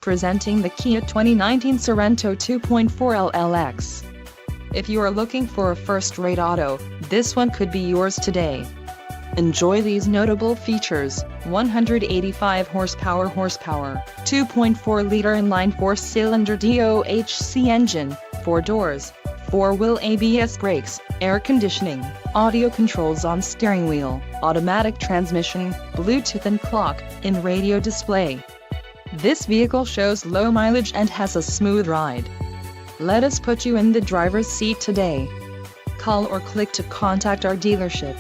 Presenting the Kia 2019 Sorento 2.4 LLX. If you are looking for a first-rate auto, this one could be yours today. Enjoy these notable features: 185 horsepower, 2.4-liter inline 4-cylinder DOHC engine, 4 doors, 4-wheel ABS brakes, air conditioning, audio controls on steering wheel, automatic transmission, Bluetooth and clock-in radio display. This vehicle shows low mileage and has a smooth ride. Let us put you in the driver's seat today. Call or click to contact our dealership.